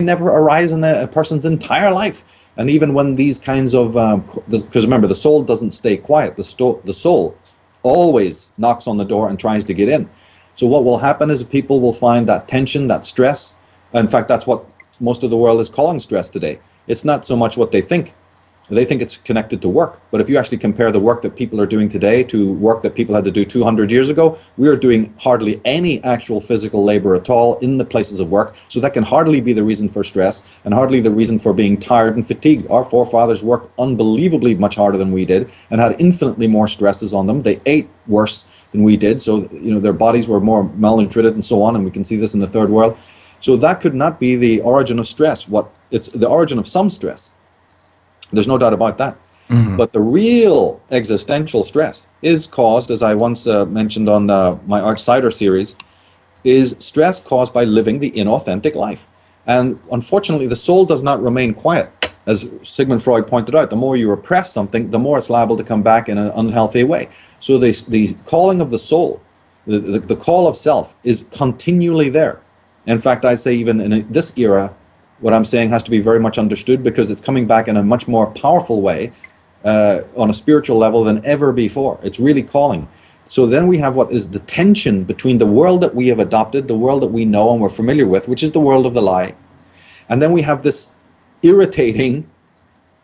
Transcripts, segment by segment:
never arise in a person's entire life. And even when these kinds of, because remember, the soul doesn't stay quiet. The soul always knocks on the door and tries to get in. So what will happen is people will find that tension, that stress. In fact, that's what most of the world is calling stress today. It's not so much what they think. They think it's connected to work. But if you actually compare the work that people are doing today to work that people had to do 200 years ago, we are doing hardly any actual physical labor at all in the places of work. So that can hardly be the reason for stress and hardly the reason for being tired and fatigued. Our forefathers worked unbelievably much harder than we did and had infinitely more stresses on them. They ate worse than we did. So, their bodies were more malnutrited and so on. And we can see this in the third world. So that could not be the origin of stress. It's the origin of some stress. There's no doubt about that. Mm-hmm. But the real existential stress is caused, as I once mentioned on my Outsider series, is stress caused by living the inauthentic life. And unfortunately, the soul does not remain quiet. As Sigmund Freud pointed out, the more you repress something, the more it's liable to come back in an unhealthy way. So the calling of the soul, the call of self, is continually there. In fact, I'd say even in this era, what I'm saying has to be very much understood because it's coming back in a much more powerful way on a spiritual level than ever before. It's really calling. So then we have what is the tension between the world that we have adopted, the world that we know and we're familiar with, which is the world of the lie. And then we have this irritating,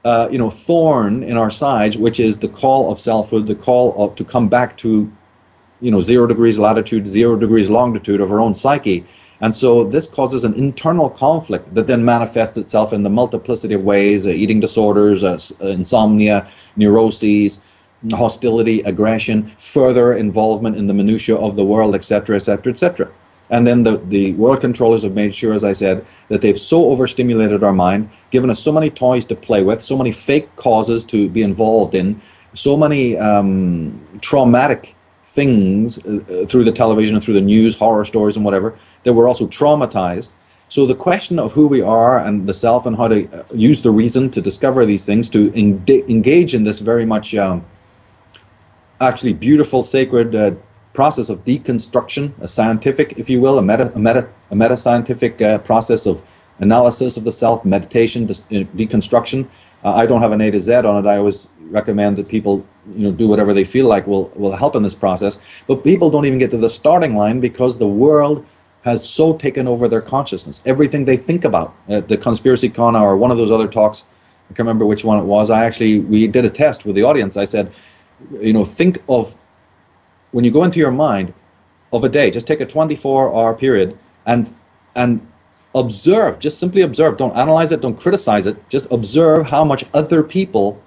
thorn in our sides, which is the call of selfhood, the call to come back to, 0 degrees latitude, 0 degrees longitude of our own psyche. And so this causes an internal conflict that then manifests itself in the multiplicity of ways, eating disorders, insomnia, neuroses, hostility, aggression, further involvement in the minutiae of the world, etc., etc., etc. And then the world controllers have made sure, as I said, that they've so overstimulated our mind, given us so many toys to play with, so many fake causes to be involved in, so many traumatic things through the television and through the news, horror stories and whatever, that we're also traumatized. So the question of who we are and the self and how to use the reason to discover these things, to engage in this very much actually beautiful, sacred process of deconstruction, a scientific, if you will, a meta-scientific process of analysis of the self, meditation, deconstruction. I don't have an A to Z on it. I always recommend that people do whatever they feel like will help in this process. But people don't even get to the starting line because the world has so taken over their consciousness. Everything they think about, the Conspiracy Con Hour, one of those other talks, I can't remember which one it was. We did a test with the audience. I said, think of, when you go into your mind of a day, just take a 24-hour period and observe, just simply observe. Don't analyze it, don't criticize it. Just observe how much other people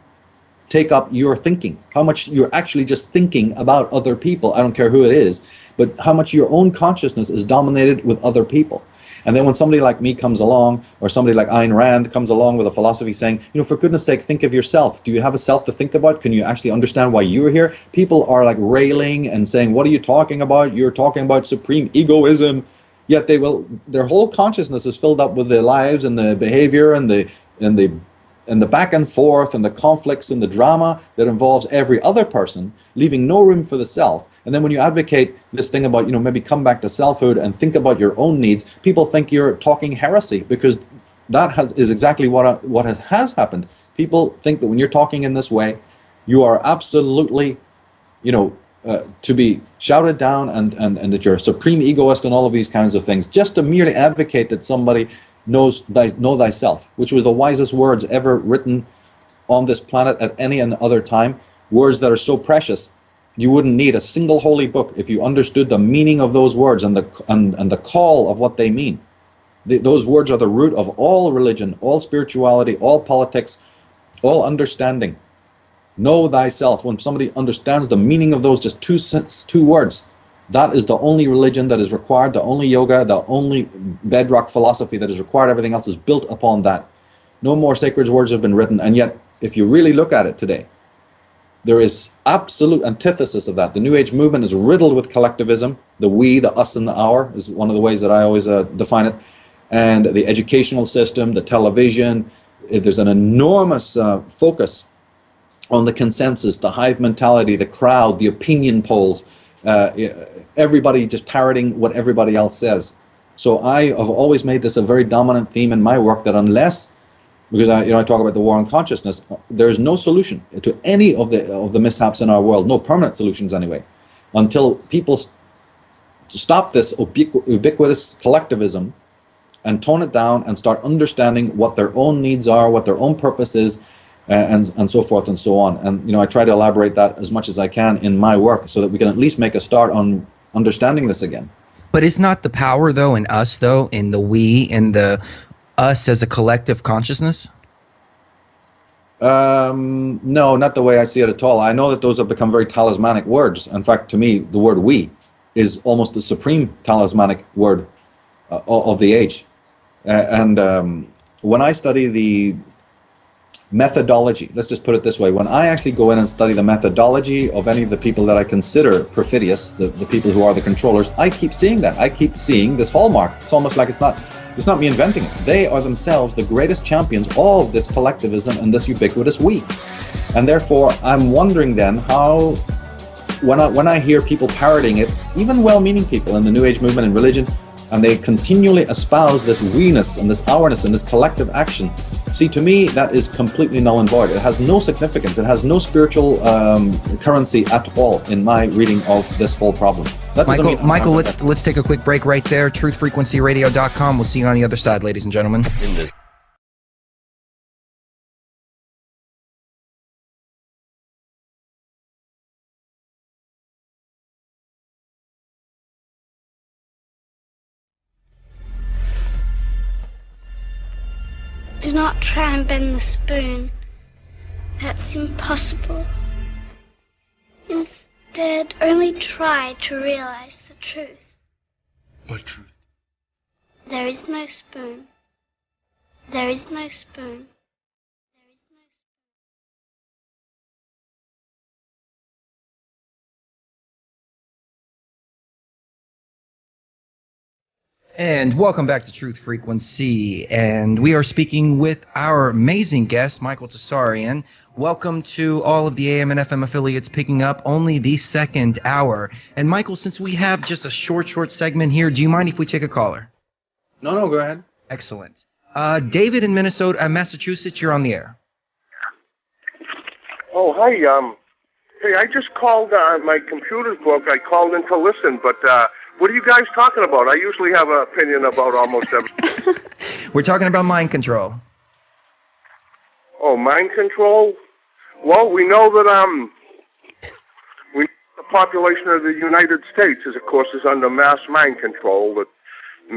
take up your thinking, how much you're actually just thinking about other people. I don't care who it is, but how much your own consciousness is dominated with other people. And then when somebody like me comes along, or somebody like Ayn Rand comes along with a philosophy saying, for goodness sake, think of yourself. Do you have a self to think about? Can you actually understand why you're here? People are like railing and saying, what are you talking about? You're talking about supreme egoism. Yet their whole consciousness is filled up with their lives and the behavior and the back and forth and the conflicts and the drama that involves every other person, leaving no room for the self. And then when you advocate this thing about, maybe come back to selfhood and think about your own needs, people think you're talking heresy, because that is exactly what has happened. People think that when you're talking in this way, you are absolutely, to be shouted down and that you're a supreme egoist and all of these kinds of things, just to merely advocate that somebody know thyself, which was the wisest words ever written on this planet at any other time, words that are so precious. You wouldn't need a single holy book if you understood the meaning of those words and the call of what they mean. Those words are the root of all religion, all spirituality, all politics, all understanding. Know thyself. When somebody understands the meaning of those just two words, that is the only religion that is required, the only yoga, the only bedrock philosophy that is required. Everything else is built upon that. No more sacred words have been written, and yet, if you really look at it today, there is absolute antithesis of that. The New Age movement is riddled with collectivism. The we, the us, and the our is one of the ways that I always define it. And the educational system, the television, there's an enormous focus on the consensus, the hive mentality, the crowd, the opinion polls, everybody just parroting what everybody else says. So I have always made this a very dominant theme in my work, that unless, because I talk about the war on consciousness, there is no solution to any of the mishaps in our world, no permanent solutions anyway, until people stop this ubiquitous collectivism and tone it down and start understanding what their own needs are, what their own purpose is, and so forth and so on. And I try to elaborate that as much as I can in my work, so that we can at least make a start on understanding this again. But is not the power, though, in us, though, in the we, in the us as a collective consciousness? No, not the way I see it at all. I know that those have become very talismanic words. In fact, to me, the word we is almost the supreme talismanic word of the age. When I study the methodology, let's just put it this way, when I actually go in and study the methodology of any of the people that I consider perfidious, the people who are the controllers, I keep seeing that. I keep seeing this hallmark. It's almost like it's not me inventing it. They are themselves the greatest champions of this collectivism and this ubiquitous we. And therefore, I'm wondering then how, when I hear people parroting it, even well-meaning people in the New Age movement and religion, and they continually espouse this we-ness and this ourness and this collective action. See, to me, that is completely null and void. It has no significance. It has no spiritual currency at all in my reading of this whole problem. Michael, let's take a quick break right there. TruthFrequencyRadio.com. We'll see you on the other side, ladies and gentlemen. Do not try and bend the spoon. That's impossible. Instead, only try to realize the truth. What truth? There is no spoon. There is no spoon. There is no spoon. And welcome back to Truth Frequency, and we are speaking with our amazing guest, Michael Tsarion. Welcome to all of the AM and FM affiliates picking up only the second hour. And Michael, since we have just a short segment here, do you mind if we take a caller? No, go ahead. Excellent. David in Massachusetts, you're on the air. Oh, hi. Hey, I just called. My computer's broke. I called in to listen, but what are you guys talking about? I usually have an opinion about almost everything. We're talking about mind control. Oh, mind control? Well, we know that the population of the United States is, of course, under mass mind control. That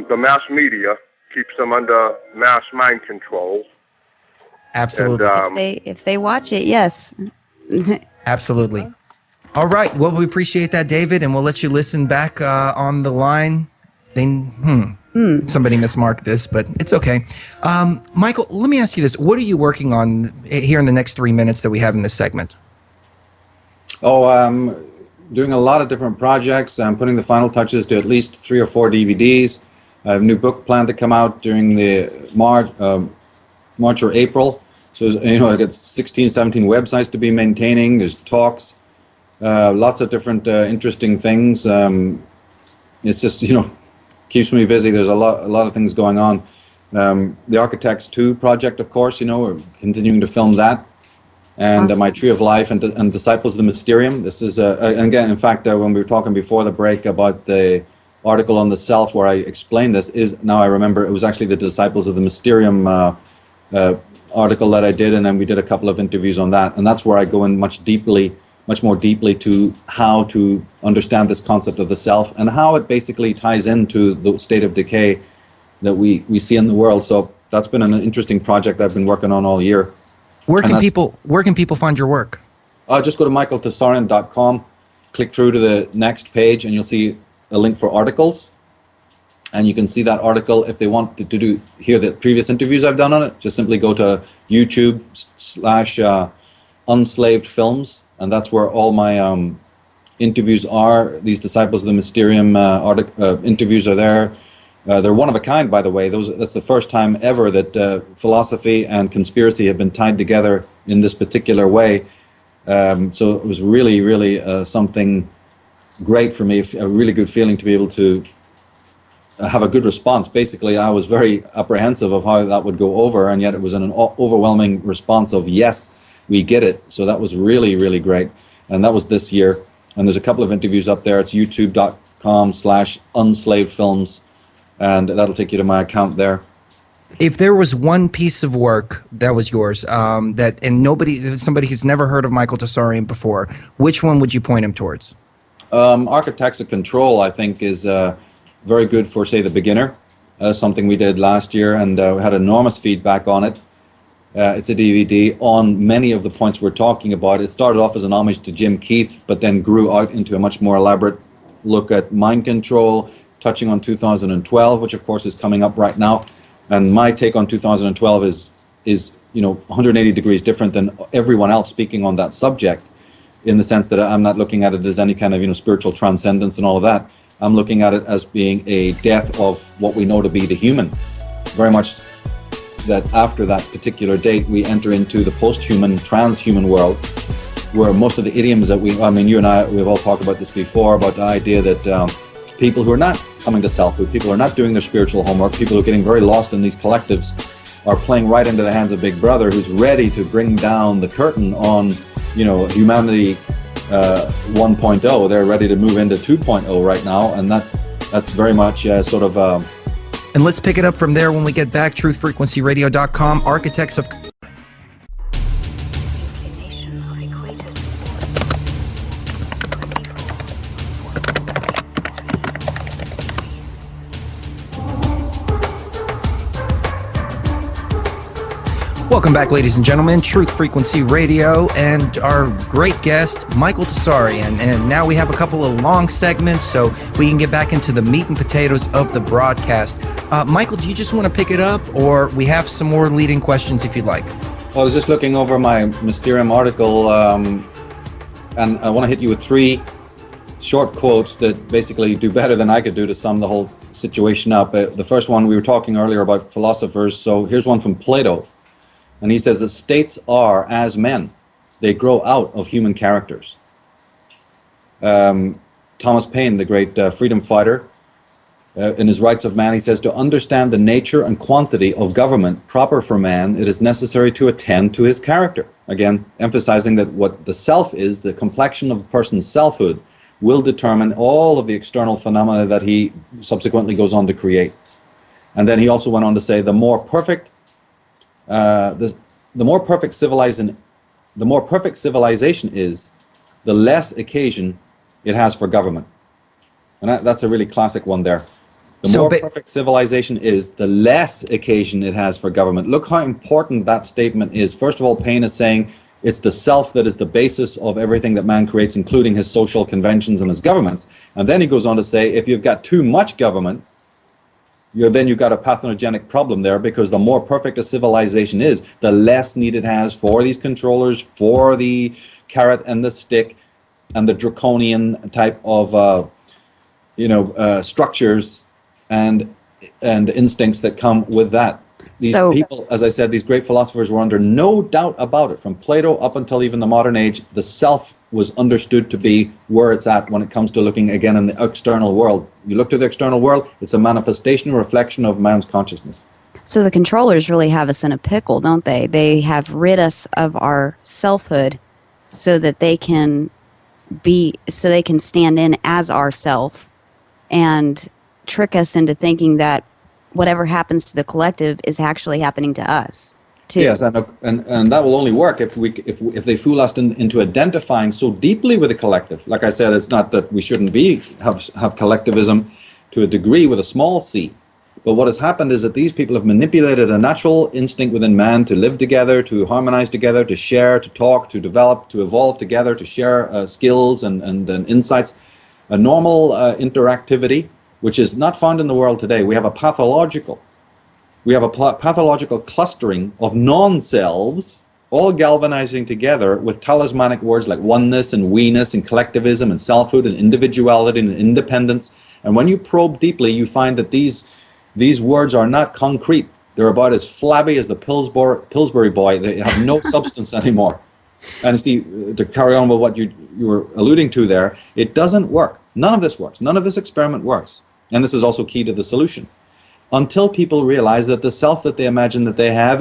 the mass media keeps them under mass mind control. Absolutely. And, if they watch it, yes. Absolutely. All right. Well, we appreciate that, David, and we'll let you listen back on the line. Somebody mismarked this, but it's okay. Michael, let me ask you this. What are you working on here in the next 3 minutes that we have in this segment? Oh, doing a lot of different projects. I'm putting the final touches to at least 3 or 4 DVDs. I have a new book planned to come out during the March or April. So, I got 16, 17 websites to be maintaining. There's talks, lots of different interesting things. It's just, keeps me busy. There's a lot of things going on. The Architects 2 project, of course, we're continuing to film that. And awesome. My Tree of Life and Disciples of the Mysterium. This is, and again, in fact, when we were talking before the break about the article on the self where I explained this, now I remember, it was actually the Disciples of the Mysterium article that I did, and then we did a couple of interviews on that. And that's where I go in much more deeply to how to understand this concept of the self and how it basically ties into the state of decay that we see in the world. So that's been an interesting project I've been working on all year. Where can people find your work? Just go to michaeltsarion.com, click through to the next page, and you'll see a link for articles. And you can see that article if they want to hear the previous interviews I've done on it. Just simply go to YouTube/Unslaved Films, and that's where all my interviews are. These Disciples of the Mysterium interviews are there. They're one of a kind, by the way. That's the first time ever that philosophy and conspiracy have been tied together in this particular way. So it was really, really something great for me, a really good feeling to be able to have a good response. Basically, I was very apprehensive of how that would go over, and yet it was an overwhelming response of yes, we get it. So that was really, really great. And that was this year. And there's a couple of interviews up there. It's youtube.com/unslavefilms, and that'll take you to my account there. If there was one piece of work that was yours, somebody who's never heard of Michael Tsarion before, which one would you point him towards? Architects of Control, I think, is very good for, say, the beginner. Something we did last year, and we had enormous feedback on it. It's a DVD on many of the points we're talking about. It started off as an homage to Jim Keith, but then grew out into a much more elaborate look at mind control, touching on 2012, which of course is coming up right now. And my take on 2012 is 180 degrees different than everyone else speaking on that subject, in the sense that I'm not looking at it as any kind of spiritual transcendence and all of that. I'm looking at it as being a death of what we know to be the human. Very much that after that particular date, we enter into the post-human, transhuman world, where most of the idioms that you and I, we've all talked about this before, about the idea that people who are not coming to selfhood, people who are not doing their spiritual homework, people who are getting very lost in these collectives, are playing right into the hands of Big Brother, who's ready to bring down the curtain on, humanity 1.0. They're ready to move into 2.0 right now, and that's very much sort of. And let's pick it up from there when we get back. TruthFrequencyRadio.com, Architects of... Welcome back, ladies and gentlemen. Truth Frequency Radio and our great guest, Michael Tsarion. And now we have a couple of long segments so we can get back into the meat and potatoes of the broadcast. Michael, do you just want to pick it up, or we have some more leading questions if you'd like? Well, I was just looking over my Mysterium article, and I want to hit you with 3 short quotes that basically do better than I could do to sum the whole situation up. The first one, we were talking earlier about philosophers, so here's one from Plato. And he says that states are as men. They grow out of human characters. Thomas Paine, the great freedom fighter, in his Rights of Man, he says, to understand the nature and quantity of government proper for man, it is necessary to attend to his character. Again, emphasizing that what the self is, the complexion of a person's selfhood, will determine all of the external phenomena that he subsequently goes on to create. And then he also went on to say, the more perfect civilization is, the less occasion it has for government. And that's a really classic one there. The more perfect civilization is, the less occasion it has for government. Look how important that statement is. First of all, Paine is saying it's the self that is the basis of everything that man creates, including his social conventions and his governments. And then he goes on to say, if you've got too much government, then you've got a pathogenic problem there, because the more perfect a civilization is, the less need it has for these controllers, for the carrot and the stick, and the draconian type of structures and instincts that come with that. These people, as I said, these great philosophers were under no doubt about it. From Plato up until even the modern age, the self was understood to be where it's at when it comes to looking again in the external world. You look to the external world, it's a manifestation, a reflection of man's consciousness. So the controllers really have us in a pickle, don't they? They have rid us of our selfhood so that they can stand in as our self and trick us into thinking that whatever happens to the collective is actually happening to us too. Yes, and that will only work if they fool us into identifying so deeply with the collective. Like I said, it's not that we shouldn't have collectivism to a degree with a small c. But what has happened is that these people have manipulated a natural instinct within man to live together, to harmonize together, to share, to talk, to develop, to evolve together, to share skills and insights. A normal interactivity, which is not found in the world today. We have a pathological clustering of non-selves, all galvanizing together with talismanic words like oneness and we-ness and collectivism and selfhood and individuality and independence. And when you probe deeply, you find that these words are not concrete. They're about as flabby as the Pillsbury boy. They have no substance anymore. And see, to carry on with what you were alluding to there, it doesn't work. None of this works. None of this experiment works. And this is also key to the solution. Until people realize that the self that they imagine that they have